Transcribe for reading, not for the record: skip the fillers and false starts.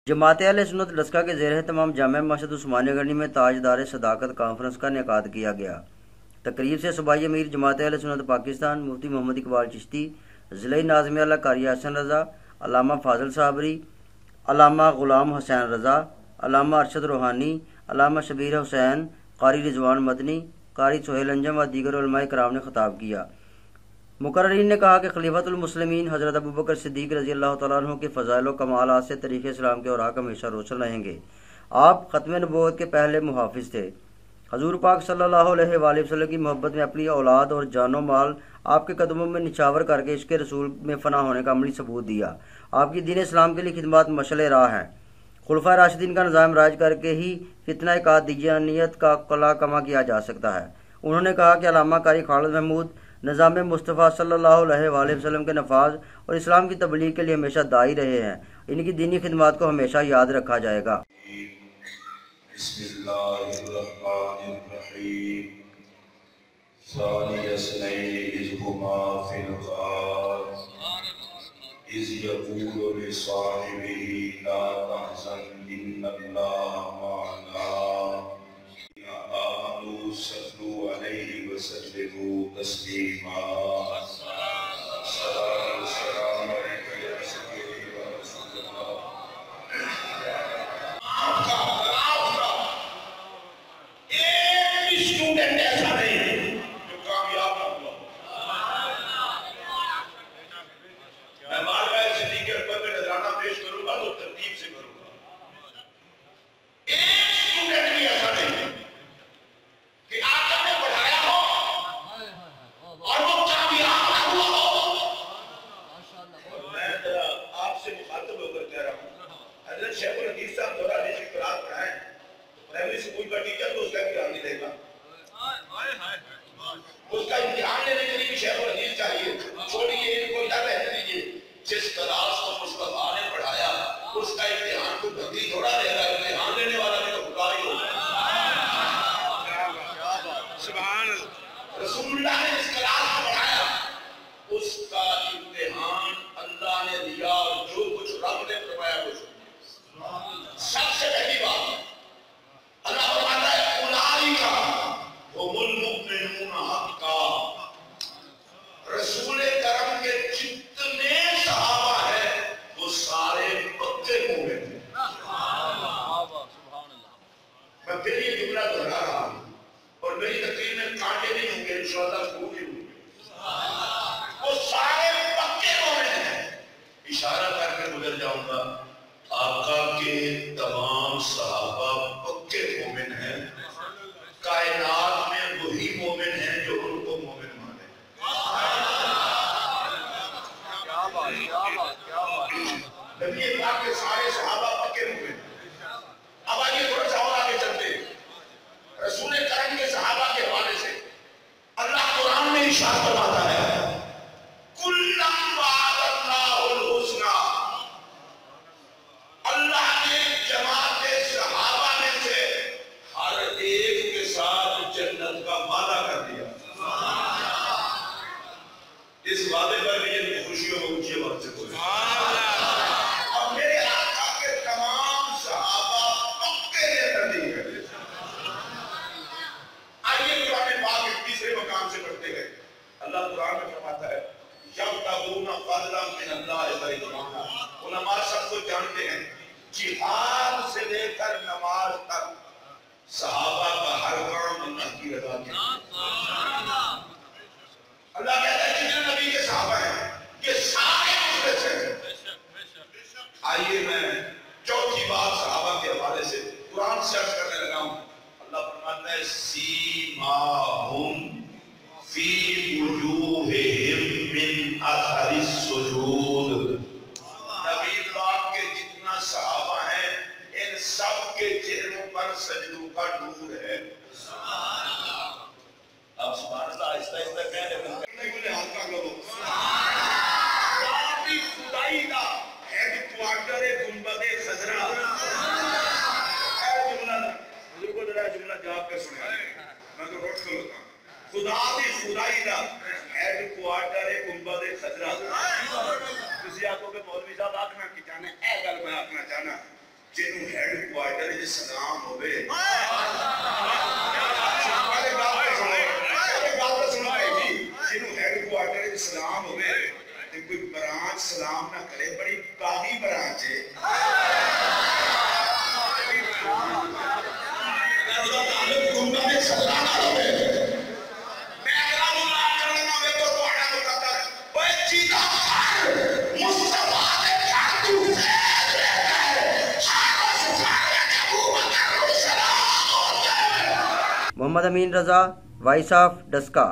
جماعت اہل سنت ڈسکا کے زیر اہتمام جامع مسجد عثمانیہ گنی میں تاجدار صداقت کانفرنس کا انعقاد کیا گیا۔ تقریب سے صوبائی امیر جماعت اہل سنت پاکستان مفتی محمد اقبال چشتی، ضلعی ناظم اعلیٰ قاری حسن رضا، علامہ فاضل صابری، علامہ غلام حسین رضا، علامہ ارشد روحانی، علامہ شبیر حسین، قاری رضوان مدنی، قاری سہیل انجم و دیگر علماء کرام نے خطاب کیا۔ مقررین نے کہا کہ خلیفۃ المسلمین حضرت ابوبکر صدیق رضی اللہ تعالیٰ عنہ کے فضائل و کمالات سے تاریخ اسلام کے اوراق ہمیشہ روشن رہیں گے۔ آپ ختم نبوت کے پہلے محافظ تھے۔ حضور پاک صلی اللہ علیہ وآلہ وسلم کی محبت میں اپنی اولاد اور جان و مال آپ کے قدموں میں نچھاور کر کے عشق رسول میں فنا ہونے کا عملی ثبوت دیا۔ آپ کی دین اسلام کے لیے خدمات مشعل راہ ہیں۔ خلفائے راشدین کا نظام راج کر کے ہی فتنہ قادیانیت کا قلع کما کیا جا سکتا ہے۔ انہوں نے کہا کہ علامہ قاری خالد محمود نظام مصطفیٰ صلی اللہ علیہ وآلہ وسلم کے نفاذ اور اسلام کی تبلیغ کے لیے ہمیشہ داعی رہے ہیں۔ ان کی دینی خدمات کو ہمیشہ یاد رکھا جائے گا۔ بسم اللہ الرحمن الرحیم۔ ثانی اثنین اذ ہما فی الغار اذ یقول لصاحبہ لا تحزن ان اللہ معنا آمنوا صلوا علیہ وسلموا تسلیما۔ السلام علیکم یا سیدی و رسول اللہ۔ ایک بھی اسٹوڈنٹ ایسا نہیں جو کامیاب نہ ہوا۔ میں مالکہ صدیق اکبر میں نذرانہ پیش کروں گا تو ترتیب سے کروں گا۔ ایک اسٹوڈنٹ بھی ایسا نہیں کہ آقا نے پڑھایا ہو اور وہ کامیاب نہ ہوا ہو۔ اور میں ذرا آپ سے مخاطب ہو کر کہہ رہا ہوں، حضرت شیخ الحدیث صاحب دورہ حدیث کی قرآن پڑھائیں تو پرائمری اسکول کا ٹیچر تو اس کا امتحان نہیں دے گا۔ اس کا امتحان لینے کے لیے بھی شیخ الحدیث چاہیے۔ چھوڑیے ان کو ادھر رہنے دیجیے۔ جس کلاس کو مصطفیٰ نے پڑھایا اس کا امتحان کو بھگی تھوڑا دے گا، امتحان لینے والا بھی تو خدا ہی ہوگا۔ سبحان اللہ۔ رسول اللہ نے اس کلاس کو پڑھایا، اس کا امتحان اللہ نے دیا، اور جو کچھ رب نے فرمایا کچھ سب سے پہلی بات اللہ فرماتا ہے اولئک هم المؤمنون حقا۔ رسول کرم کے جتنے صحابہ ہیں وہ سارے پکے مومن ہیں۔ میں پھر یہ جملہ دہرا رہا ہوں اور میری تقریر میں کانٹے نہیں ہوں گے، انشاءاللہ ضرور ہی ہوں گے۔ وہ سارے پکے مومن ہیں۔ اشارہ کر کے گزر جاؤں گا، آقا کے تمام صحابہ پکے مومن ہیں۔ کائنات میں وہی مومن ہیں جو ان کو مومن مانے۔ نبی پاک کے سارے صحابہ پکے مومن ہیں۔ اب آئیے تھوڑا سا اور آگے چلتے ہیں۔ رسول کرم کے صحابہ کے حوالے سے اللہ قرآن میں ارشاد فرماتا ہے کُلًّا وعد اللہ الحسنی۔ اللہ نے جماعت صحابہ میں سے ہر ایک کے ساتھ جنت کا وعدہ کر دیا۔ اس وعدے پر بھی ان کی خوشیوں میں اونچی وقت سے کوئی اور میرے آقا کے تمام صحابہ پکے نبی ہیں۔ آئیے قرآن پاک کے تیسرے مقام سے پڑھتے ہیں۔ اللہ قرآن میں فرماتا ہے یبتغون فضلا من اللہ ورضوانا۔ علماء سب کو جانتے ہیں جہاد سے لے کر نماز تک صحابہ کا ہر کام اللہ کی رضا کے اللہ کہتا ہے جتنے نبی کے صحابہ ہیں یہ سارے مخلص ہیں۔ آئیے میں چوتھی بات صحابہ کے حوالے سے قرآن سے عرض کرنے لگا ہوں۔ اللہ فرماتا ہے سیماہم فی وجوہہم من اثر السجود۔ نبی پاک کے جتنا صحابہ ہیں ان سب کے چہروں پر سجدوں کا نور ہے۔ میں تو روٹ کھلوتا خدا دی خدائی دا ہیڈ کوارٹر ہے گنبد خضرا تسی آکو کہ مولوی صاحب آکھنا کی چاہنا اے گل میں آکھنا چاہنا جنوں ہیڈ کوارٹر ہے سلام ہوئے جنوں ہیڈ کوارٹر ہے سلام ہوئے تے کوئی برانچ سلام نہ کرے بڑی باغی برانچ ہے خدا تعلق گنبد خضرا نہ ہوئے محمد امین رضا، وائس آف ڈسکا۔